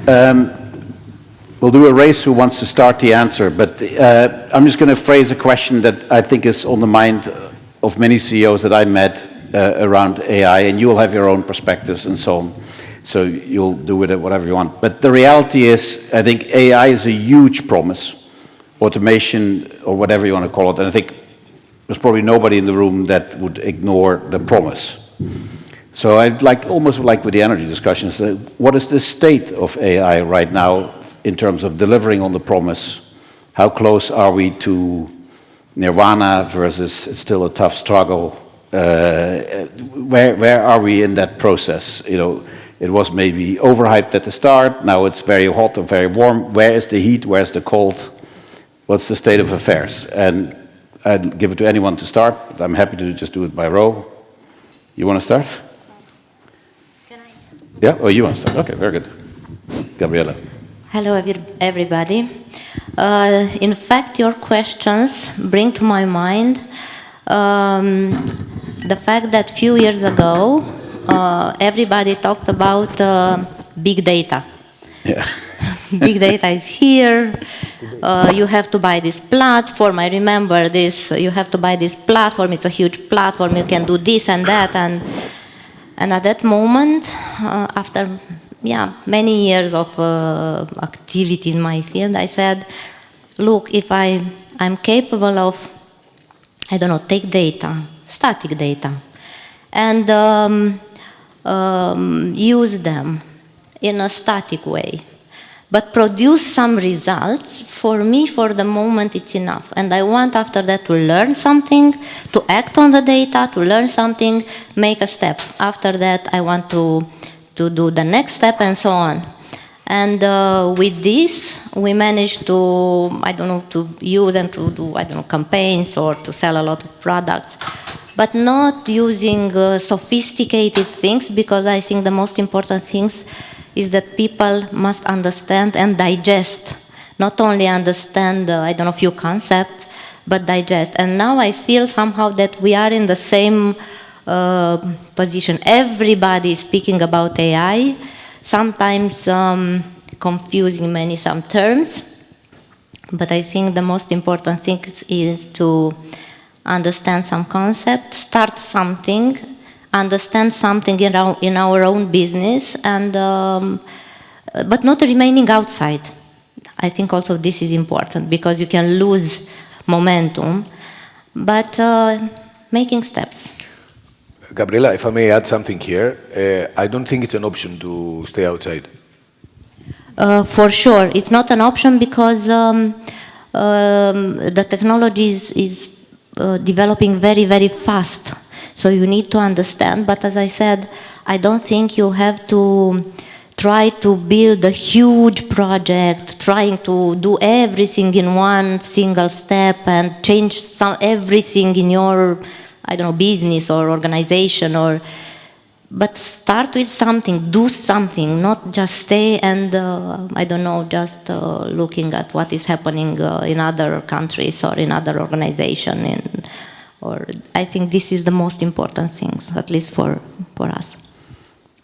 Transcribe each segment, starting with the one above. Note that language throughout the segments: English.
We'll do a race who wants to start the answer, but I'm just going to phrase a question that I think is on the mind of many CEOs that I met around AI, and you'll have your own perspectives and so on. So you'll do with it whatever you want. But the reality is, I think AI is a huge promise, automation or whatever you want to call it, and I think there's probably nobody in the room that would ignore the promise. So I'd like, almost like with the energy discussions, what is the state of AI right now in terms of delivering on the promise? How close are we to nirvana versus it's still a tough struggle? Where are we in that process? You know, it was maybe overhyped at the start, now it's very hot or very warm. Where is the heat, where's the cold? What's the state of affairs? And I'd give it to anyone to start. I'm happy to just do it by row. You want to start? Can I? Yeah? Oh, you want to start? Okay, very good. Gabriela. Hello, everybody. In fact, your questions bring to my mind the fact that a few years ago, everybody talked about big data. Yeah. Big data is here. You have to buy this platform. I remember this. You have to buy this platform. It's a huge platform. You can do this and that. And at that moment, after many years of activity in my field, I said, look, if I'm capable of, I don't know, take data, static data, and use them in a static way, but produce some results, for me, for the moment, it's enough. And I want after that to learn something, to act on the data, to learn something, make a step. After that, I want to do the next step and so on. And with this, we managed to, to use and to do, campaigns or to sell a lot of products, but not using sophisticated things, because I think the most important things is that people must understand and digest. Not only understand, few concepts, but digest. And now I feel somehow that we are in the same position. Everybody is speaking about AI, sometimes confusing some terms, but I think the most important thing is to understand some concept, start something, understand something in our own business, and but not remaining outside. I think also this is important, because you can lose momentum, but making steps. Gabriela, if I may add something here, I don't think it's an option to stay outside. For sure, it's not an option, because the technology is developing very, very fast. So you need to understand, but as I said, I don't think you have to try to build a huge project, trying to do everything in one single step and change everything in your, business or organization, but start with something, do something, not just stay and, just looking at what is happening in other countries or in other organizations. Or I think this is the most important things, at least for us.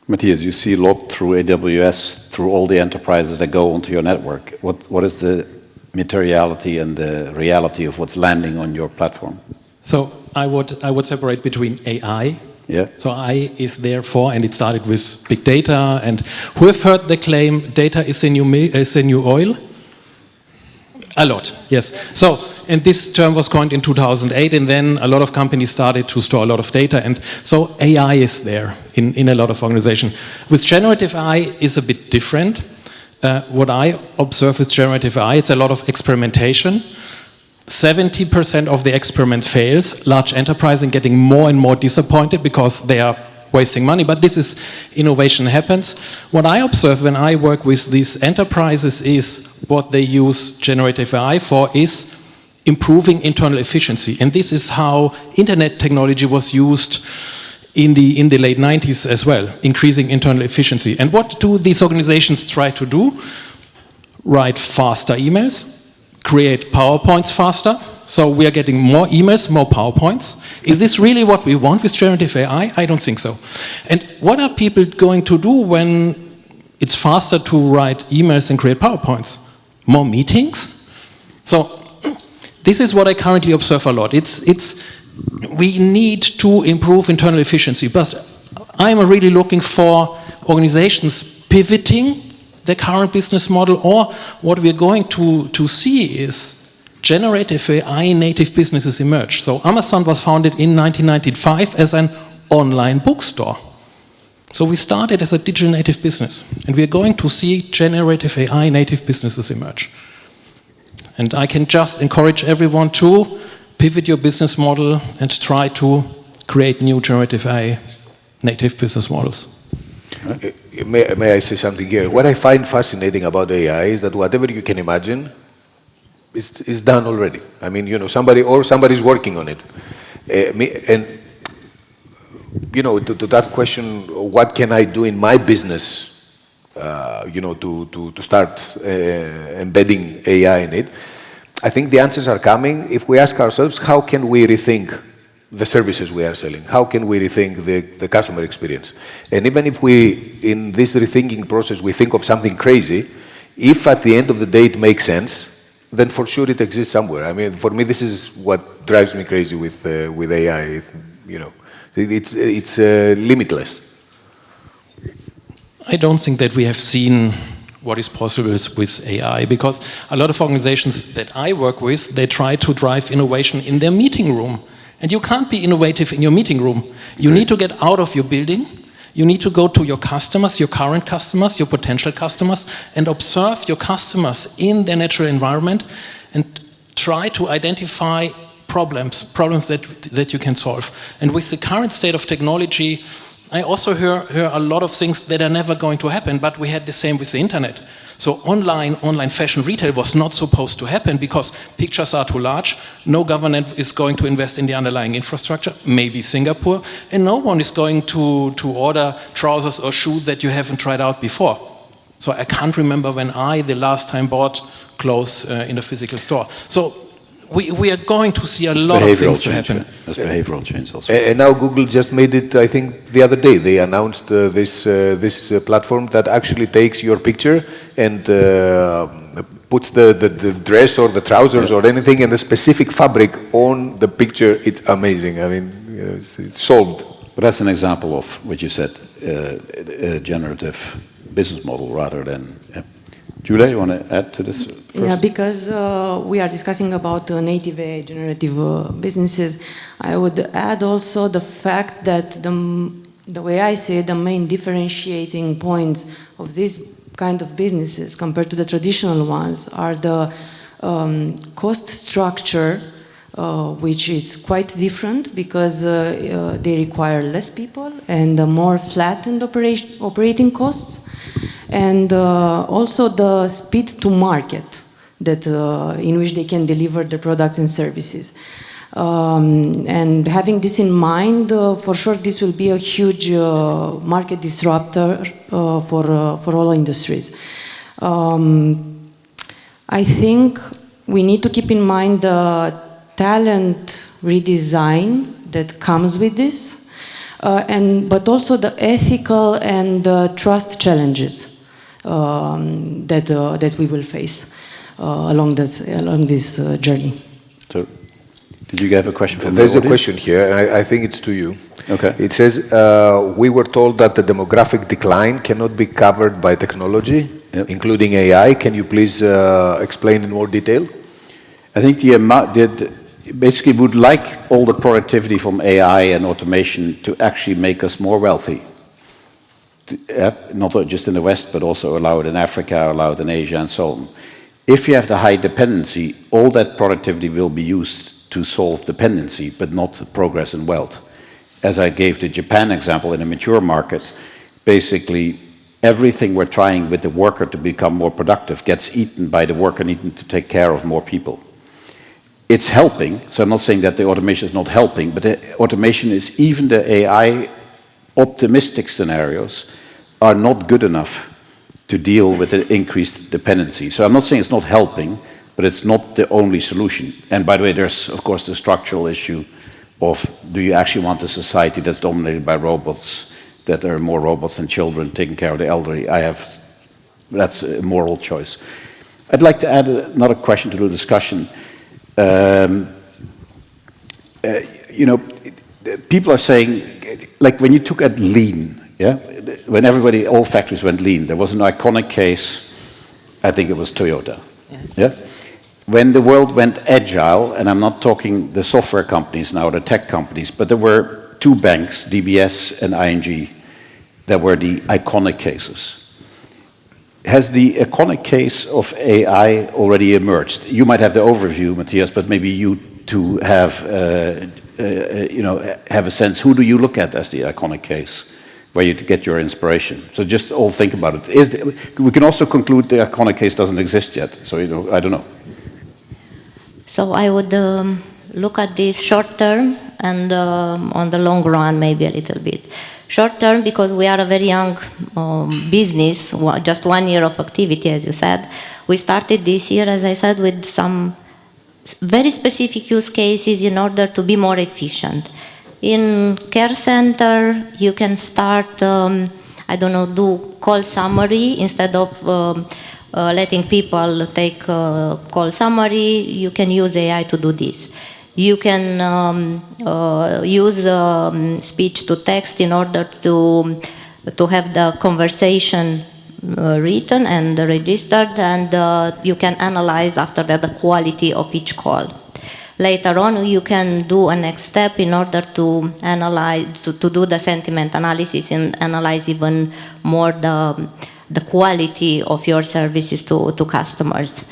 Matthias, you see a lot through AWS, through all the enterprises that go onto your network. What is the materiality and the reality of what's landing on your platform? So I would separate between AI. Yeah. So I is therefore, and it started with big data. And who have heard the claim, data is the new oil? A lot, yes. So, and this term was coined in 2008, and then a lot of companies started to store a lot of data, and so AI is there in a lot of organizations. With generative AI is a bit different. What I observe with generative AI, it's a lot of experimentation. 70% of the experiment fails. Large enterprises are getting more and more disappointed because they are wasting money, but this is innovation happens. What I observe when I work with these enterprises is what they use generative AI for is improving internal efficiency. And this is how internet technology was used in the late 90s as well, increasing internal efficiency. And what do these organizations try to do? Write faster emails, create PowerPoints faster. So we are getting more emails, more PowerPoints. Is this really what we want with generative AI? I don't think so. And what are people going to do when It's faster to write emails and create PowerPoints. More meetings? So this is what I currently observe a lot. We need to improve internal efficiency, but I'm really looking for organizations pivoting their current business model, or what we're going to see is generative AI native businesses emerge. So Amazon was founded in 1995 as an online bookstore. So we started as a digital native business, and we're going to see generative AI native businesses emerge. And I can just encourage everyone to pivot your business model and try to create new generative AI native business models. May I say something here? What I find fascinating about AI is that whatever you can imagine is done already. I mean, you know, somebody's working on it. And you know, to that question, what can I do in my business, you know, to start embedding AI in it? I think the answers are coming if we ask ourselves, how can we rethink the services we are selling? How can we rethink the customer experience? And even if we, in this rethinking process, we think of something crazy, if at the end of the day it makes sense, then for sure it exists somewhere. I mean, for me, this is what drives me crazy with AI. You know, it's limitless. I don't think that we have seen what is possible with AI, because a lot of organizations that I work with, they try to drive innovation in their meeting room. And you can't be innovative in your meeting room. You need to get out of your building. You need to go to your customers, your current customers, your potential customers, and observe your customers in their natural environment and try to identify problems that you can solve. And with the current state of technology, I also hear a lot of things that are never going to happen, but we had the same with the internet. So online fashion retail was not supposed to happen because pictures are too large, no government is going to invest in the underlying infrastructure, maybe Singapore, and no one is going to order trousers or shoes that you haven't tried out before. So I can't remember when I the last time bought clothes in a physical store. So we are going to see a lot of things to happen. There's behavioral change also. And now Google just made it, I think, the other day. They announced this platform that actually takes your picture and puts the dress or the trousers or anything and the specific fabric on the picture. It's amazing. I mean, you know, it's solved. But that's an example of what you said, a generative business model rather than... Julia, you want to add to this first? Yeah, because we are discussing about native AI generative businesses, I would add also the fact that the way I see it, the main differentiating points of these kind of businesses compared to the traditional ones are the cost structure, which is quite different because they require less people and more flattened operating costs. And also the speed to market that in which they can deliver their products and services. And having this in mind, for sure this will be a huge market disruptor for all industries. I think we need to keep in mind the talent redesign that comes with this, but also the ethical and trust challenges that we will face along this journey. So, did you have a question from There's the a question here, and I think it's to you. Okay. It says, we were told that the demographic decline cannot be covered by technology, including AI. Can you please explain in more detail? I think basically would like all the productivity from AI and automation to actually make us more wealthy. Not just in the West, but also allow it in Africa, allow it in Asia, and so on. If you have the high dependency, all that productivity will be used to solve dependency, but not progress and wealth. As I gave the Japan example, in a mature market, basically everything we're trying with the worker to become more productive gets eaten by the worker needing to take care of more people. It's helping, so I'm not saying that the automation is not helping, but the automation is, even the AI optimistic scenarios are not good enough to deal with the increased dependency. So I'm not saying it's not helping, but it's not the only solution. And by the way, there's of course the structural issue of, do you actually want a society that's dominated by robots, that there are more robots than children taking care of the elderly? I have that's a moral choice. I'd like to add another question to the discussion. You know, people are saying, like when you took at lean, yeah, when all factories went lean, there was an iconic case. I think it was Toyota. Yeah. When the world went agile, and I'm not talking the software companies now, the tech companies, but there were two banks, DBS and ING, that were the iconic cases. Has the iconic case of AI already emerged? You might have the overview, Matthias, but maybe you two have, you know, have a sense. Who do you look at as the iconic case, where you get your inspiration? So just all think about it. We can also conclude the iconic case doesn't exist yet. So you know, I don't know. So I would look at this short term and on the long run, maybe a little bit. Short term, because we are a very young business, just 1 year of activity, as you said. We started this year, as I said, with some very specific use cases in order to be more efficient. In care center, you can start, I don't know, do call summary instead of letting people take call summary. You can use AI to do this. You can use speech to text in order to have the conversation written and registered, and you can analyze after that the quality of each call. Later on, you can do a next step in order to analyze, to do the sentiment analysis and analyze even more the quality of your services to customers.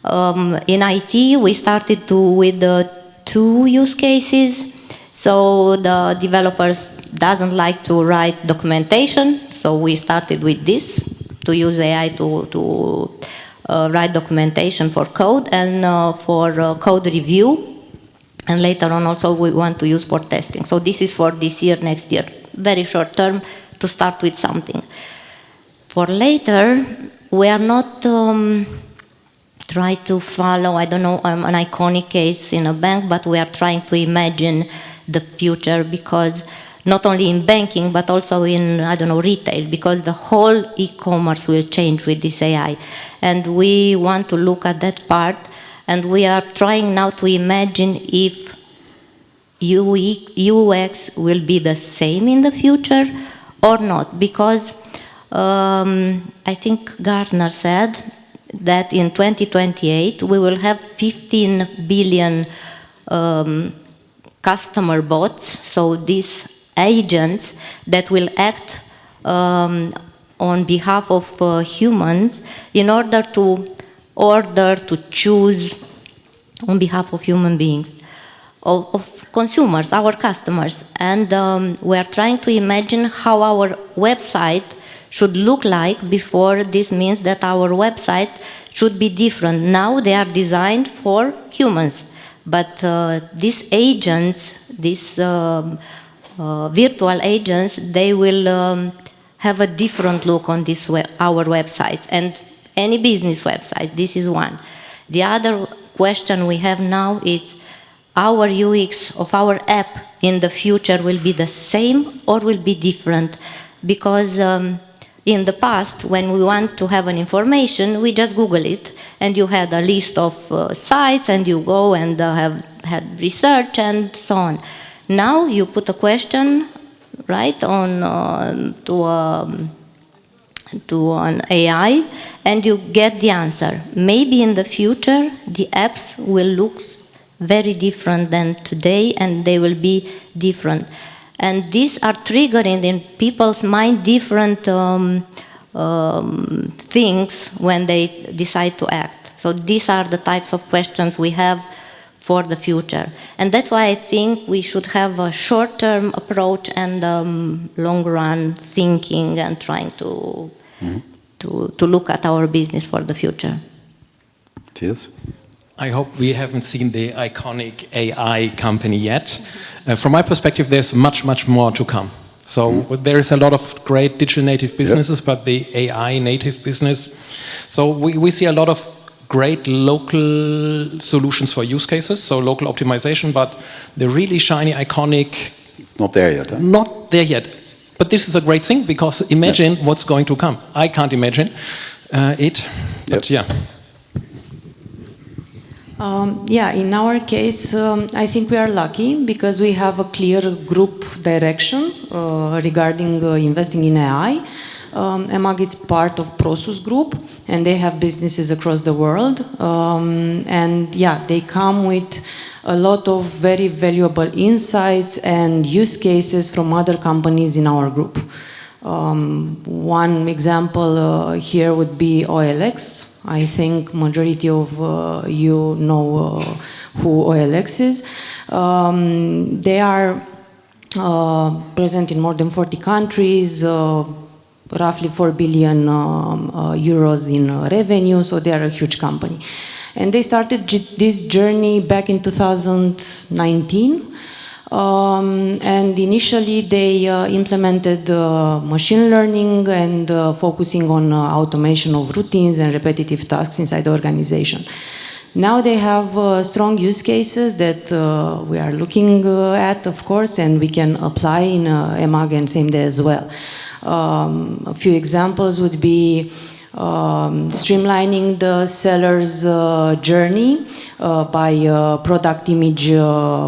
In IT, we started with two use cases. So the developers doesn't like to write documentation, so we started with this, to use AI to write documentation for code and for code review. And later on also we want to use for testing. So this is for this year, next year, very short term, to start with something. For later, we are not try to follow, I don't know, an iconic case in a bank, but we are trying to imagine the future, because not only in banking, but also in, I don't know, retail, because the whole e-commerce will change with this AI. And we want to look at that part, and we are trying now to imagine if UX will be the same in the future or not, because I think Gartner said that in 2028 we will have 15 billion customer bots, so these agents that will act on behalf of humans in order to choose on behalf of human beings, of consumers, our customers. And we are trying to imagine how our website should look like before. This means that our website should be different. Now they are designed for humans, but these agents, these virtual agents, they will have a different look on this our websites and any business website. This is one. The other question we have now is our UX of our app in the future will be the same or will be different, because in the past, when we want to have an information, we just Google it, and you had a list of sites, and you go and had research and so on. Now you put a question, right, on to an AI, and you get the answer. Maybe in the future, the apps will look very different than today, and they will be different. And these are triggering in people's mind different things when they decide to act. So these are the types of questions we have for the future. And that's why I think we should have a short-term approach and long-run thinking and trying to look at our business for the future. Cheers. I hope we haven't seen the iconic AI company yet. From my perspective, there's much, much more to come. So there is a lot of great digital native businesses, but the AI native business. So we see a lot of great local solutions for use cases, so local optimization, but the really shiny, iconic... Not there yet, huh? Not there yet. But this is a great thing, because imagine what's going to come. I can't imagine. 8, but yeah. Yeah, in our case, I think we are lucky because we have a clear group direction regarding investing in AI. EMAG is part of Prosus Group, and they have businesses across the world. And yeah, they come with a lot of very valuable insights and use cases from other companies in our group. One example here would be OLX. I think majority of you know who OLX is. They are present in more than 40 countries, roughly 4 billion euros in revenue, so they are a huge company. And they started this journey back in 2019. And initially they implemented machine learning and focusing on automation of routines and repetitive tasks inside the organization. Now they have strong use cases that we are looking at, of course, and we can apply in EMAG and same day as well. A few examples would be streamlining the seller's journey by product image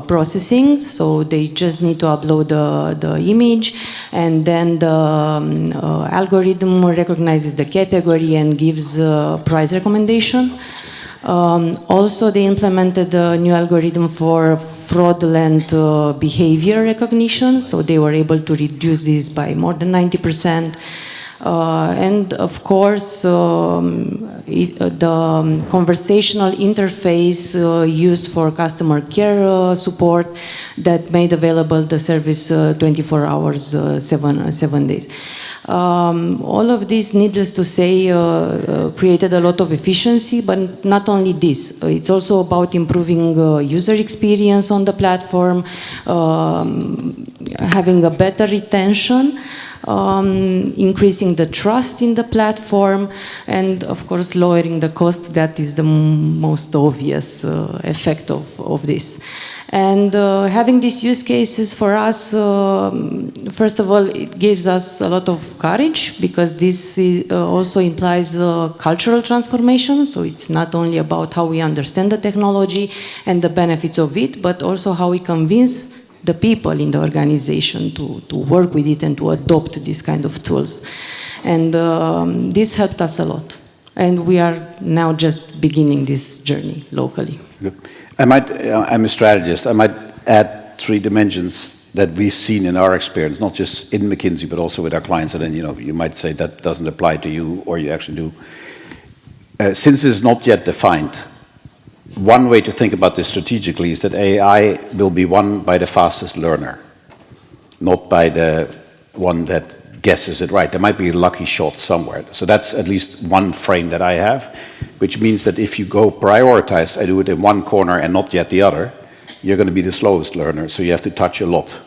processing. So they just need to upload the image, and then the algorithm recognizes the category and gives price recommendation. Also, they implemented a new algorithm for fraudulent behavior recognition, so they were able to reduce this by more than 90%. And of course, the conversational interface used for customer care support that made available the service 24 hours, 7 days. All of this, needless to say, created a lot of efficiency, but not only this. It's also about improving user experience on the platform, having a better retention, increasing the trust in the platform, and of course lowering the cost. That is the most obvious effect of this. And having these use cases for us, first of all, it gives us a lot of courage, because this also implies cultural transformation. So it's not only about how we understand the technology and the benefits of it, but also how we convince the people in the organization to work with it and to adopt these kind of tools. And this helped us a lot. And we are now just beginning this journey locally. I'm a strategist. I might add 3 dimensions that we've seen in our experience, not just in McKinsey, but also with our clients. And then, you might say that doesn't apply to you, or you actually do. Since it's not yet defined, one way to think about this strategically is that AI will be won by the fastest learner, not by the one that guesses it right. There might be a lucky shot somewhere. So that's at least one frame that I have, which means that if you go prioritize, I do it in one corner and not yet the other, you're going to be the slowest learner. So you have to touch a lot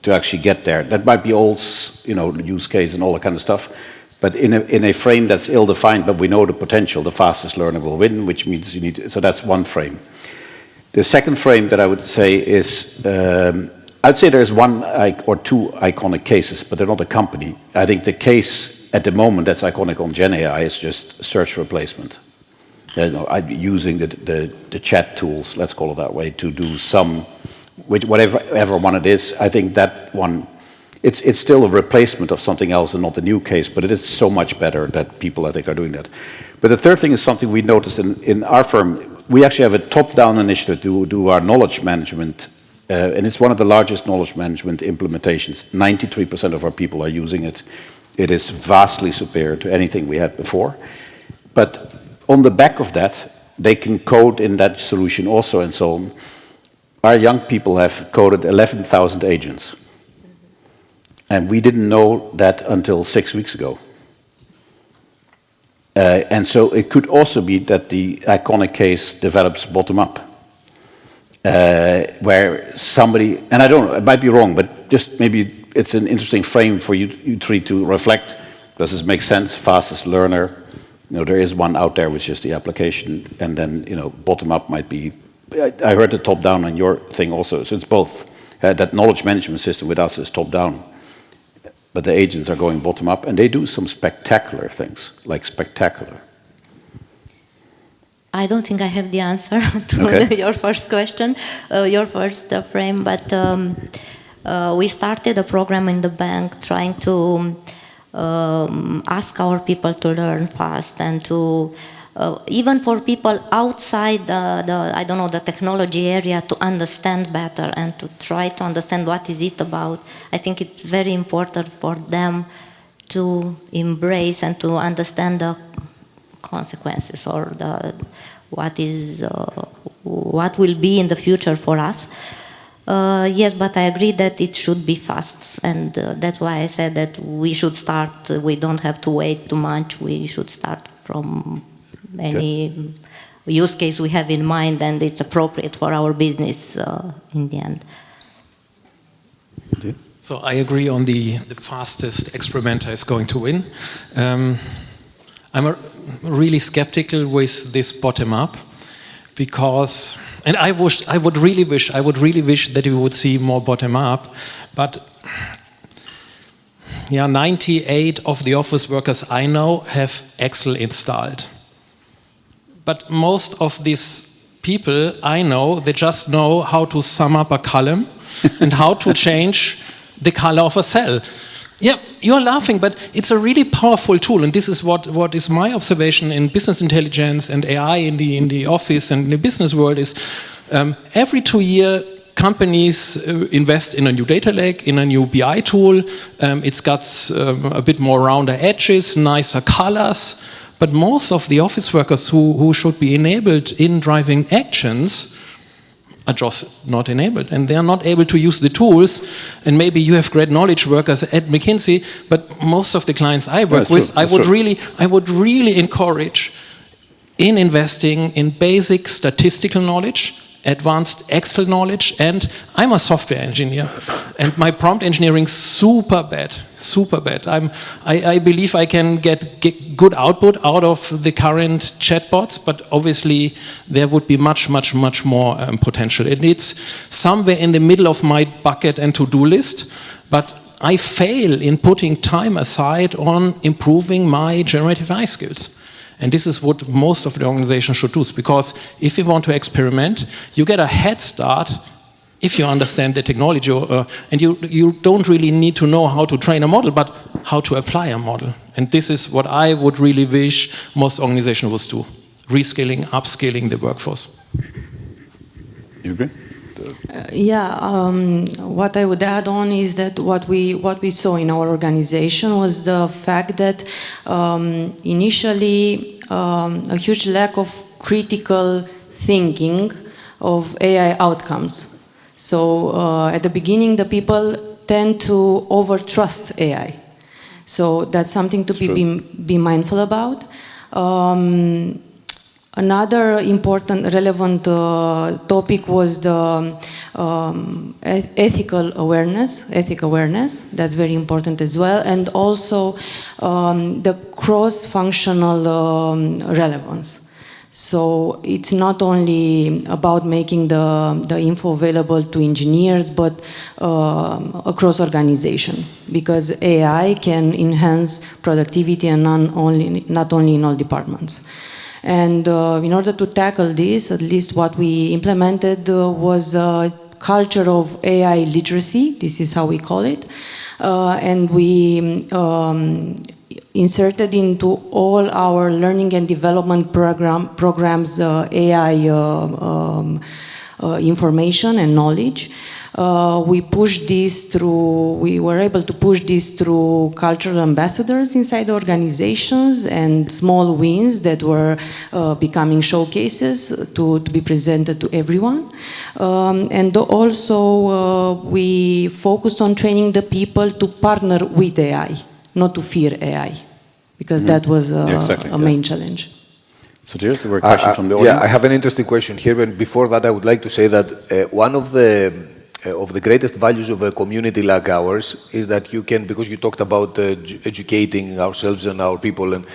to actually get there. That might be old, use case and all that kind of stuff. But in a frame that's ill-defined, but we know the potential, the fastest learner will win, which means you need to, so that's one frame. The second frame that I would say is, I'd say there's one or 2 iconic cases, but they're not a company. I think the case at the moment that's iconic on Gen AI is just search replacement. Using the chat tools, let's call it that way, to do some, whatever one it is. I think that one, it's still a replacement of something else and not a new case, but it is so much better that people, I think, are doing that. But the third thing is something we noticed in our firm. We actually have a top-down initiative to do our knowledge management, and it's one of the largest knowledge management implementations. 93% of our people are using it. It is vastly superior to anything we had before. But on the back of that, they can code in that solution also and so on. Our young people have coded 11,000 agents. And we didn't know that until 6 weeks ago. And so it could also be that the iconic case develops bottom up. Where somebody, and I don't know, it might be wrong, but just maybe it's an interesting frame for you 3 to reflect. Does this make sense? Fastest learner. There is one out there which is the application, and then, bottom up might be, I heard the top down on your thing also, so it's both. That knowledge management system with us is top down. but the agents are going bottom up, and they do some spectacular things, like spectacular. I don't think I have the answer to Okay. your first question, your first frame, but we started a program in the bank trying to ask our people to learn fast and to, even for people outside the technology area, to understand better and to try to understand what is it about. I think it's very important for them to embrace and to understand the consequences or what will be in the future for us. Yes, but I agree that it should be fast, and that's why I said that we should start. We don't have to wait too much. We should start from any use case we have in mind, and it's appropriate for our business in the end. So I agree on the fastest experimenter is going to win. I'm really skeptical with this bottom up because, and I would really wish that we would see more bottom up, but yeah, 98 of the office workers I know have Excel installed. But most of these people I know, they just know how to sum up a column and how to change the color of a cell. Yeah, you're laughing, but it's a really powerful tool, and this is what is my observation in business intelligence and AI in the office and in the business world is every 2 years companies invest in a new data lake, in a new BI tool. It's got a bit more rounder edges, nicer colors, but most of the office workers who should be enabled in driving actions are just not enabled, and they are not able to use the tools. And maybe you have great knowledge workers at McKinsey, but most of the clients I work with, I would really encourage in investing in basic statistical knowledge, advanced Excel knowledge, and I'm a software engineer, and my prompt engineering super bad. I believe I can get good output out of the current chatbots, but obviously there would be much more potential. And it's somewhere in the middle of my bucket and to-do list, but I fail in putting time aside on improving my generative AI skills. And this is what most of the organizations should do, because if you want to experiment, you get a head start if you understand the technology, and you don't really need to know how to train a model, but how to apply a model. And this is what I would really wish most organizations would do, reskilling, upskilling the workforce. You agree? What I would add on is that what we saw in our organization was the fact that initially a huge lack of critical thinking of AI outcomes. So at the beginning, the people tend to overtrust AI. So that's something to be mindful about. Another important, relevant topic was the ethical awareness. That's very important as well, and also the cross-functional relevance. So it's not only about making the info available to engineers, but across organization, because AI can enhance productivity and not only in all departments. And in order to tackle this, at least what we implemented was a culture of AI literacy. This is how we call it. And we inserted into all our learning and development programs AI information and knowledge. We were able to push this through cultural ambassadors inside the organizations and small wins that were becoming showcases to be presented to everyone. And also we focused on training the people to partner with AI, not to fear AI, because that was a main challenge. So here's a question from the audience. Yeah, I have an interesting question here, but before that I would like to say that one of the greatest values of a community like ours is that you can, because you talked about educating ourselves and our people, and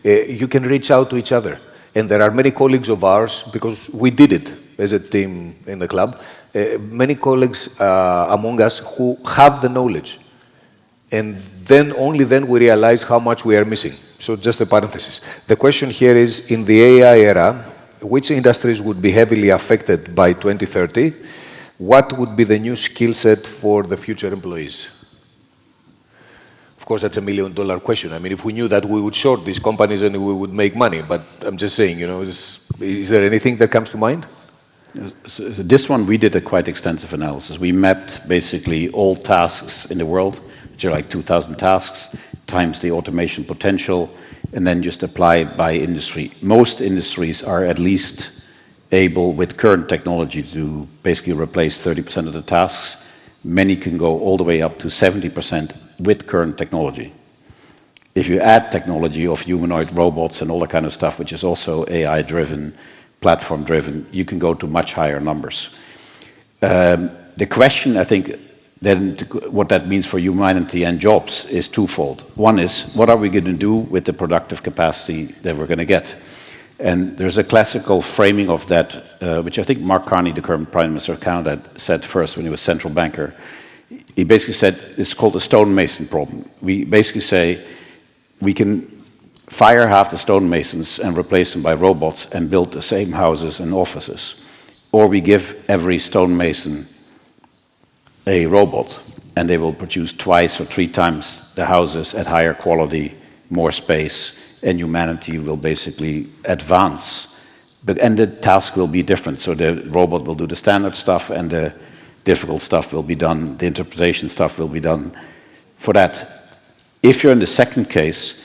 you can reach out to each other. And there are many colleagues of ours, because we did it as a team in the club, many colleagues among us who have the knowledge. and then only then we realize how much we are missing. So just a parenthesis. The question here is, in the AI era, which industries would be heavily affected by 2030? What would be the new skill set for the future employees? Of course, that's $1 million question. I mean, if we knew that, we would short these companies and we would make money. But I'm just saying, you know, is there anything that comes to mind? So this one, we did a quite extensive analysis. We mapped basically all tasks in the world, which are like 2,000 tasks, times the automation potential, and then just apply by industry. Most industries are at least able, with current technology, to basically replace 30% of the tasks. Many can go all the way up to 70% with current technology. If you add technology of humanoid robots and all that kind of stuff, which is also AI-driven, platform-driven, you can go to much higher numbers. The question, I think, then what that means for humanity and jobs is twofold. One is, what are we going to do with the productive capacity that we're going to get? And there's a classical framing of that, which I think Mark Carney, the current Prime Minister of Canada, said first when he was central banker. He basically said it's called the stonemason problem. We basically say we can fire half the stonemasons and replace them by robots and build the same houses and offices. Or we give every stonemason a robot and they will produce 2 or 3 times the houses at higher quality, more space, and humanity will basically advance. And the task will be different. So the robot will do the standard stuff and the difficult stuff will be done, the interpretation stuff will be done for that. If you're in the second case,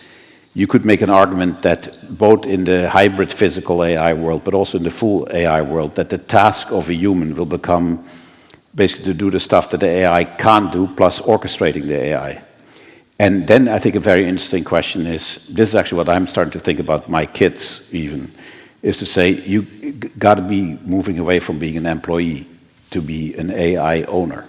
you could make an argument that both in the hybrid physical AI world, but also in the full AI world, that the task of a human will become basically to do the stuff that the AI can't do, plus orchestrating the AI. And then I think a very interesting question is, this is actually what I'm starting to think about my kids even, is to say, you got to be moving away from being an employee to be an AI owner.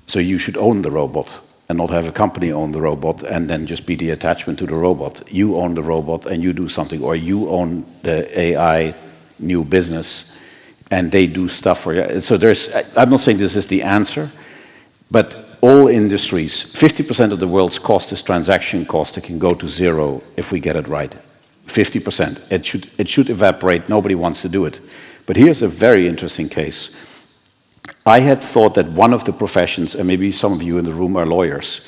So you should own the robot and not have a company own the robot and then just be the attachment to the robot. You own the robot and you do something, or you own the AI new business and they do stuff for you. So I'm not saying this is the answer, but all industries, 50% of the world's cost is transaction cost. It can go to 0 if we get it right. 50%. It should evaporate. Nobody wants to do it. But here's a very interesting case. I had thought that one of the professions, and maybe some of you in the room are lawyers,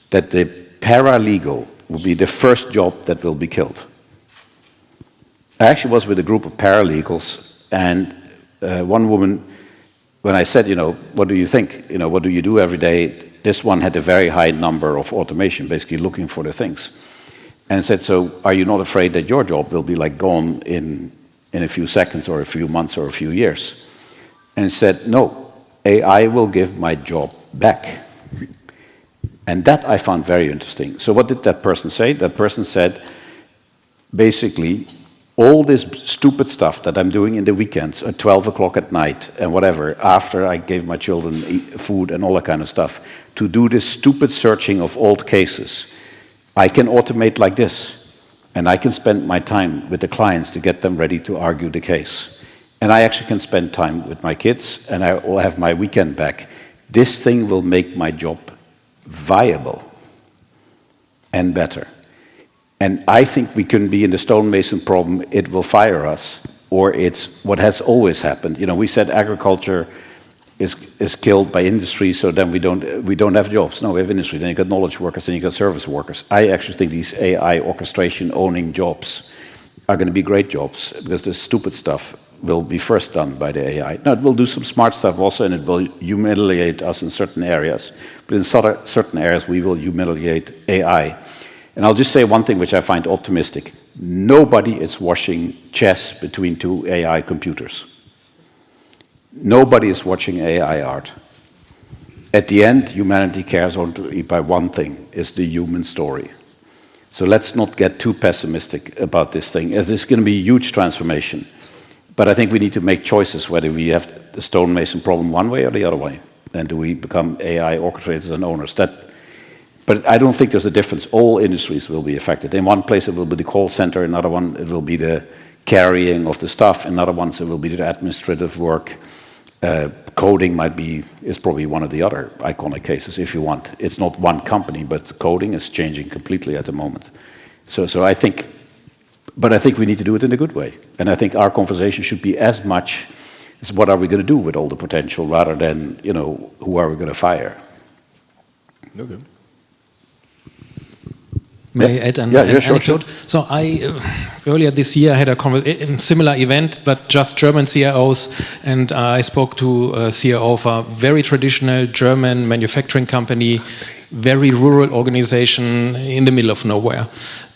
that the paralegal will be the first job that will be killed. I actually was with a group of paralegals, and one woman, when I said, what do you think? What do you do every day? This one had a very high number of automation, basically looking for the things. And said, so are you not afraid that your job will be like gone in a few seconds or a few months or a few years? And said, no, AI will give my job back. And that I found very interesting. So what did that person say? That person said, basically, all this stupid stuff that I'm doing in the weekends at 12 o'clock at night and whatever, after I gave my children food and all that kind of stuff, to do this stupid searching of old cases, I can automate like this. And I can spend my time with the clients to get them ready to argue the case. And I actually can spend time with my kids, and I will have my weekend back. This thing will make my job viable and better. And I think we can be in the stonemason problem, it will fire us, or it's what has always happened. We said agriculture is killed by industry, so then we don't have jobs. No, we have industry. Then you got knowledge workers, then you got service workers. I actually think these AI orchestration owning jobs are going to be great jobs, because the stupid stuff will be first done by the AI. Now, it will do some smart stuff also, and it will humiliate us in certain areas. But in certain areas, we will humiliate AI. And I'll just say one thing which I find optimistic. Nobody is watching chess between 2 AI computers. Nobody is watching AI art. At the end, humanity cares only by one thing, is the human story. So let's not get too pessimistic about this thing. It is going to be a huge transformation. But I think we need to make choices whether we have the stonemason problem one way or the other way. Then do we become AI orchestrators and owners? But I don't think there's a difference. All industries will be affected. In one place it will be the call center, in another one it will be the carrying of the stuff, in other ones it will be the administrative work, coding is probably one of the other iconic cases, if you want. It's not one company, but coding is changing completely at the moment. So I think we need to do it in a good way. And I think our conversation should be as much as what are we going to do with all the potential, rather than, who are we going to fire? Okay. May I add an anecdote? So earlier this year I had a similar event, but just German CIOs, and I spoke to a CIO of a very traditional German manufacturing company, very rural organization in the middle of nowhere.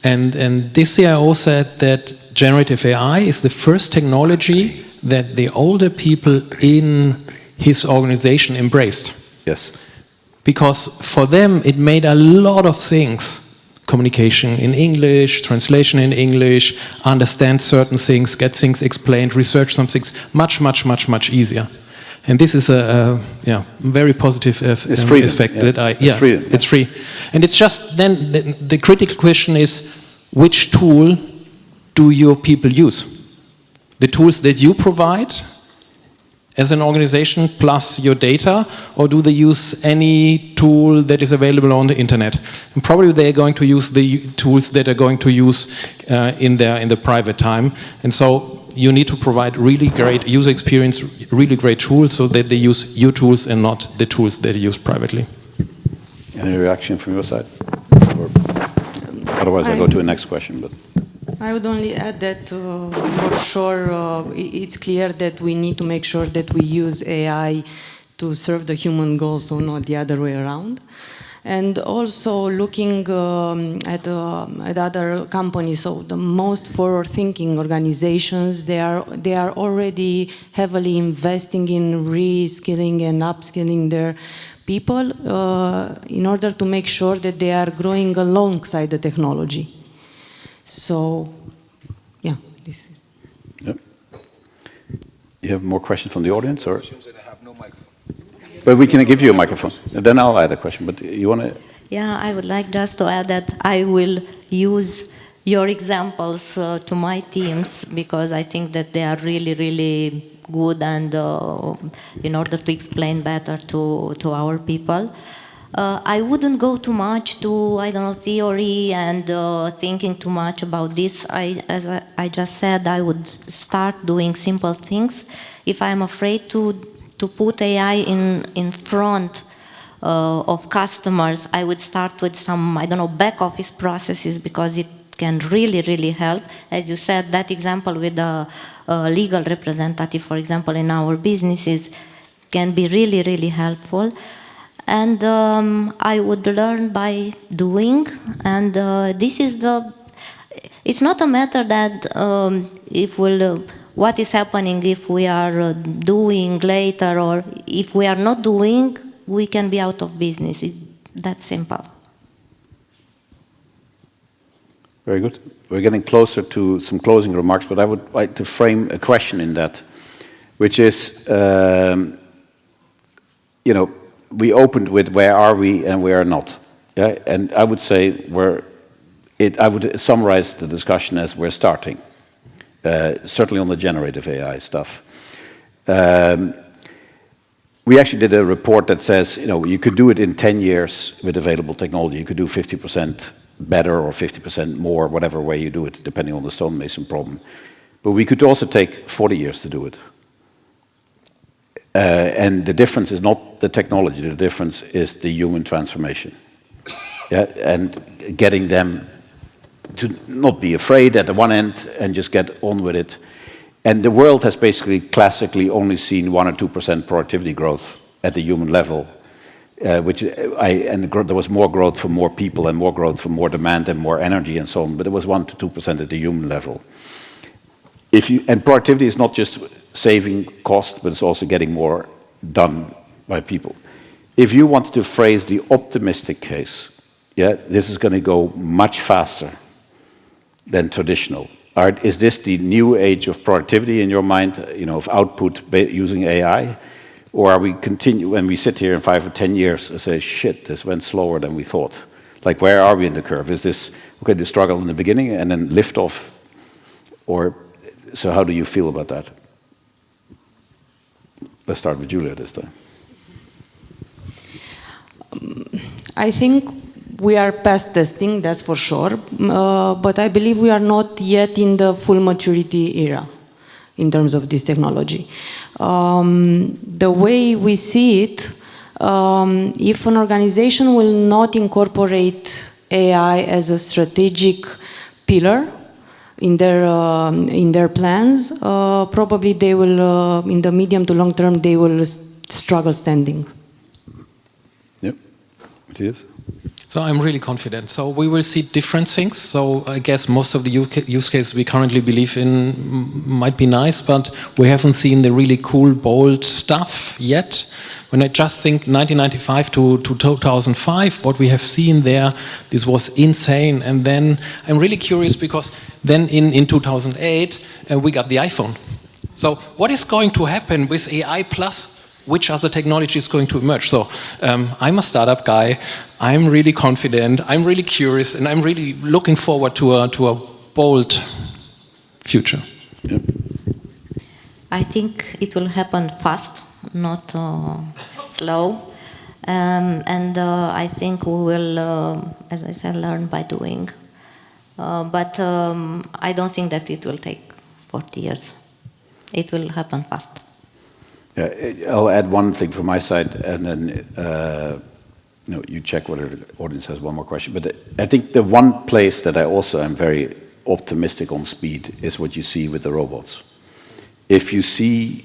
And this CIO said that generative AI is the first technology that the older people in his organization embraced. Yes. Because for them it made a lot of things, communication in English, translation in English, understand certain things, get things explained, research some things, much, much, much, much easier. And this is a very positive effect. Yeah. It's free. And it's just then the critical question is, which tool do your people use? The tools that you provide as an organization plus your data, or do they use any tool that is available on the internet? And probably they are going to use the tools that are going to use in the private time. And so you need to provide really great user experience, really great tools, so that they use your tools and not the tools that you use privately. Any reaction from your side? Otherwise, I go to the next question. But I would only add that for sure it's clear that we need to make sure that we use AI to serve the human goals, so not the other way around. And also looking at other companies, so the most forward-thinking organizations, they are already heavily investing in reskilling and upskilling their people in order to make sure that they are growing alongside the technology. So, yeah, this is. Yep. You have more questions from the audience, or? Questions that I have no microphone. But we can give you a microphone, and then I'll add a question. But you want to? Yeah, I would like just to add that I will use your examples to my teams, because I think that they are really, really good, and in order to explain better to our people. I wouldn't go too much to, theory and thinking too much about this. As I just said, I would start doing simple things. If I'm afraid to put AI in front of customers, I would start with some, back office processes, because it can really, really help. As you said, that example with the legal representative, for example, in our businesses, can be really, really helpful. And I would learn by doing, and this is it's not a matter that what is happening if we are doing later, or if we are not doing, we can be out of business. It's that simple. Very good. We're getting closer to some closing remarks, but I would like to frame a question in that, which is, we opened with where are we and where are not. Yeah? And I would say I would summarize the discussion as we're starting, certainly on the generative AI stuff. We actually did a report that says, you could do it in 10 years with available technology. You could do 50% better or 50% more, whatever way you do it, depending on the stonemason problem. But we could also take 40 years to do it. And the difference is not the technology, the difference is the human transformation. Yeah? And getting them to not be afraid at the one end and just get on with it. And the world has basically classically only seen 1 or 2% productivity growth at the human level, there was more growth for more people and more growth for more demand and more energy and so on, but it was 1 to 2% at the human level. And productivity is not just saving cost, but it's also getting more done by people. If you want to phrase the optimistic case, this is going to go much faster than traditional. Is this the new age of productivity in your mind, of output using AI? Or are we when we sit here in 5 or 10 years and say, shit, this went slower than we thought? Like, where are we in the curve? Is this, the struggle in the beginning and then lift off? So how do you feel about that? Let's start with Julia this time. I think we are past testing, that's for sure, but I believe we are not yet in the full maturity era in terms of this technology. The way we see it, if an organization will not incorporate AI as a strategic pillar in their plans, probably they will, in the medium to long term, they will struggle standing. Yep. Matthias? So I'm really confident. So we will see different things. So I guess most of the use cases we currently believe in might be nice, but we haven't seen the really cool, bold stuff yet. When I just think 1995 to 2005, what we have seen there, this was insane. And then I'm really curious because then in 2008, we got the iPhone. So what is going to happen with AI plus? Which other technology is going to emerge? So I'm a startup guy. I'm really confident. I'm really curious, and I'm really looking forward to a bold future. Yep. I think it will happen fast, not slow. And I think we will, as I said, learn by doing. But I don't think that it will take 40 years. It will happen fast. Yeah, I'll add one thing from my side, and then you check whether the audience has one more question. But I think the one place that I also am very optimistic on speed is what you see with the robots. If you see,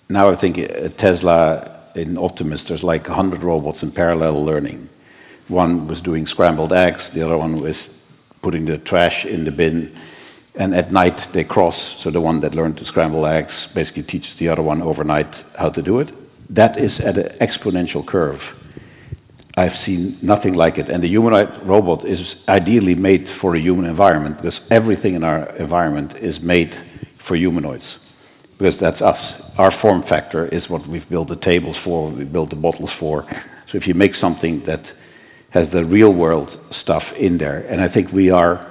now I think at Tesla in Optimus, there's like 100 robots in parallel learning. One was doing scrambled eggs, the other one was putting the trash in the bin. And at night they cross, so the one that learned to scramble eggs basically teaches the other one overnight how to do it. That is at an exponential curve. I've seen nothing like it. And the humanoid robot is ideally made for a human environment because everything in our environment is made for humanoids. Because that's us. Our form factor is what we've built the tables for, we built the bottles for. So if you make something that has the real world stuff in there, and I think we are,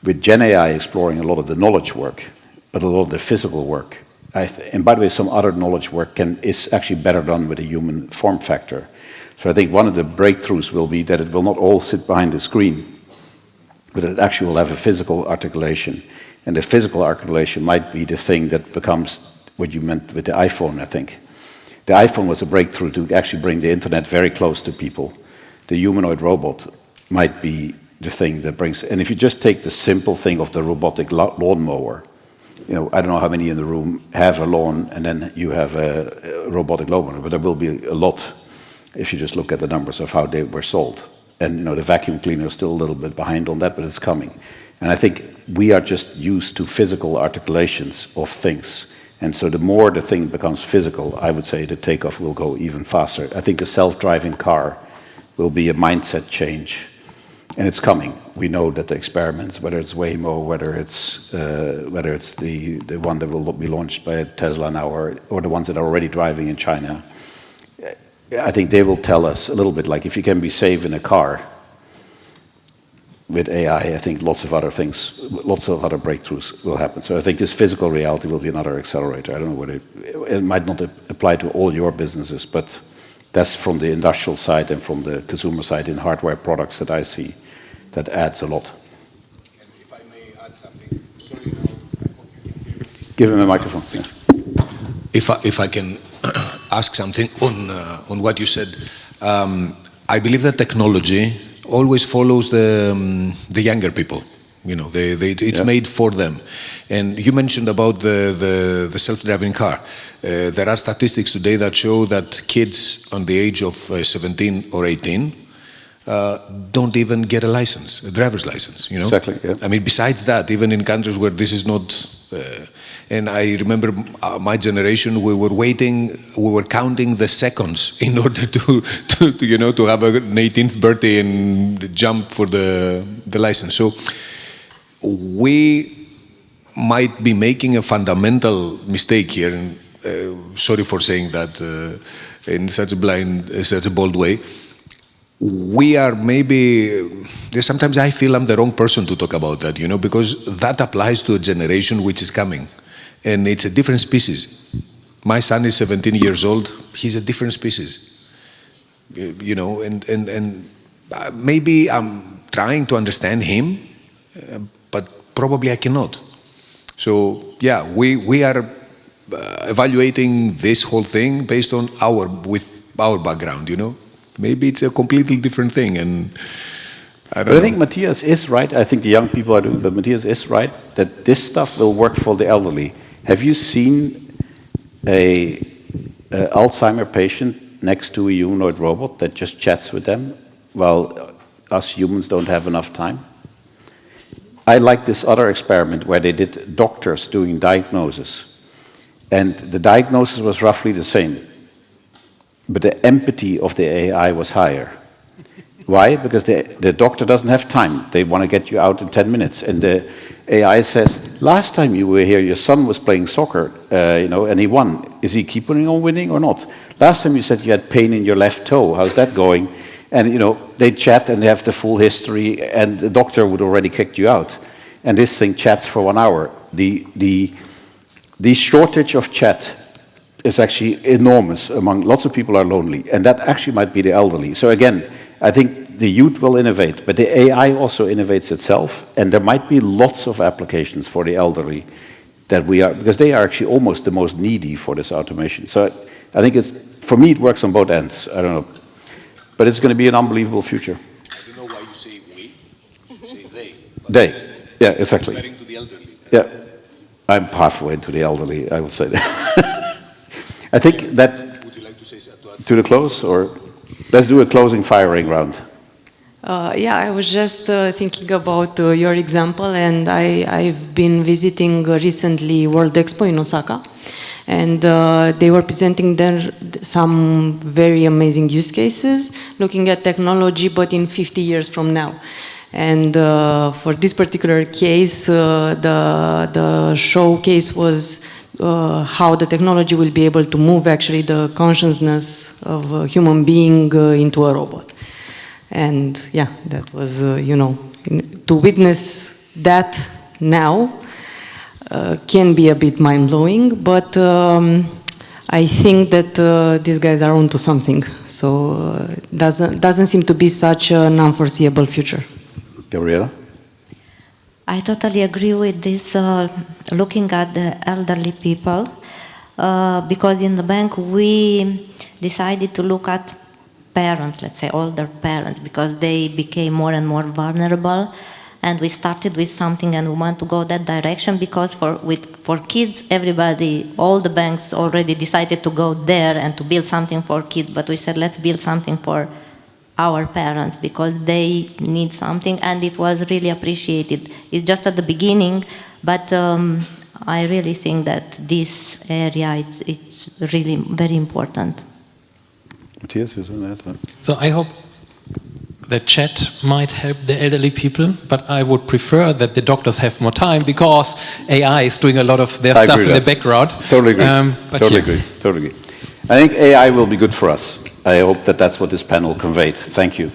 with Gen AI, exploring a lot of the knowledge work, but a lot of the physical work. And by the way, some other knowledge work is actually better done with a human form factor. So I think one of the breakthroughs will be that it will not all sit behind the screen, but it actually will have a physical articulation. And the physical articulation might be the thing that becomes what you meant with the iPhone, I think. The iPhone was a breakthrough to actually bring the internet very close to people. The humanoid robot might be the thing that brings, and if you just take the simple thing of the robotic lawnmower, I don't know how many in the room have a lawn, and then you have a robotic lawnmower, but there will be a lot if you just look at the numbers of how they were sold. And the vacuum cleaner is still a little bit behind on that, but it's coming. And I think we are just used to physical articulations of things. And so the more the thing becomes physical, I would say the takeoff will go even faster. I think a self-driving car will be a mindset change. And it's coming. We know that the experiments, whether it's Waymo, whether it's the one that will be launched by Tesla now, or the ones that are already driving in China, I think they will tell us a little bit like if you can be safe in a car with AI, I think lots of other things, lots of other breakthroughs will happen. So I think this physical reality will be another accelerator. I don't know whether it might not apply to all your businesses, but that's from the industrial side and from the consumer side in hardware products that I see. That adds a lot. And if I may add something, sorry, now, I hope you can hear me. Give him a microphone. Yeah. If I can ask something on what you said, I believe that technology always follows the younger people. It's made for them. And you mentioned about the self-driving car. There are statistics today that show that kids on the age of 17 or 18 don't even get a license, a driver's license. Exactly. Yeah. I mean, besides that, even in countries where this is not, and I remember my generation, we were counting the seconds in order to have an 18th birthday and jump for the license. So we might be making a fundamental mistake here, and sorry for saying that in such a bold way. We are maybe, sometimes I feel I'm the wrong person to talk about that, because that applies to a generation which is coming. And it's a different species. My son is 17 years old. He's a different species. You know, and maybe I'm trying to understand him, but probably I cannot. So yeah, we are evaluating this whole thing based on with our background. You know, maybe it's a completely different thing, and I don't But know. I think Matthias is right. I think the young people are doing, but Matthias is right that this stuff will work for the elderly. Have you seen a Alzheimer patient next to a humanoid robot that just chats with them while us humans don't have enough time? I like this other experiment where they did doctors doing diagnosis, and the diagnosis was roughly the same, but the empathy of the AI was higher. Why? Because the doctor doesn't have time. They want to get you out in 10 minutes. And the AI says, last time you were here, your son was playing soccer, and he won. Is he keeping on winning or not? Last time you said you had pain in your left toe. How's that going? And, they chat and they have the full history, and the doctor would already kicked you out. And this thing chats for 1 hour. The shortage of chat is actually enormous among lots of people are lonely, and that actually might be the elderly. So again, I think the youth will innovate, but the AI also innovates itself, and there might be lots of applications for the elderly because they are actually almost the most needy for this automation. So I think for me, it works on both ends. I don't know. But it's going to be an unbelievable future. I don't know why you say we. You should say they. They. Yeah, exactly. Referring to the elderly. Yeah. I'm halfway into the elderly, I would say that. I think that Would you like to say something? to the close, or let's do a closing firing round. Yeah, I was just thinking about your example, and I've been visiting recently World Expo in Osaka, and they were presenting there some very amazing use cases, looking at technology, but in 50 years from now. And for this particular case, the showcase was how the technology will be able to move actually the consciousness of a human being into a robot. And yeah, that was, to witness that now can be a bit mind-blowing, but I think that these guys are onto something. So it doesn't seem to be such an unforeseeable future. Gabriela? I totally agree with this, looking at the elderly people, because in the bank we decided to look at parents, let's say older parents, because they became more and more vulnerable, and we started with something and we want to go that direction because for kids, everybody, all the banks already decided to go there and to build something for kids, but we said let's build something for our parents because they need something, and it was really appreciated. It's just at the beginning, but I really think that this area, it's really very important. Matthias, is on that? So I hope the chat might help the elderly people, but I would prefer that the doctors have more time because AI is doing a lot of their stuff in the background. Totally agree. Totally agree. I think AI will be good for us. I hope that that's what this panel conveyed. Thank you.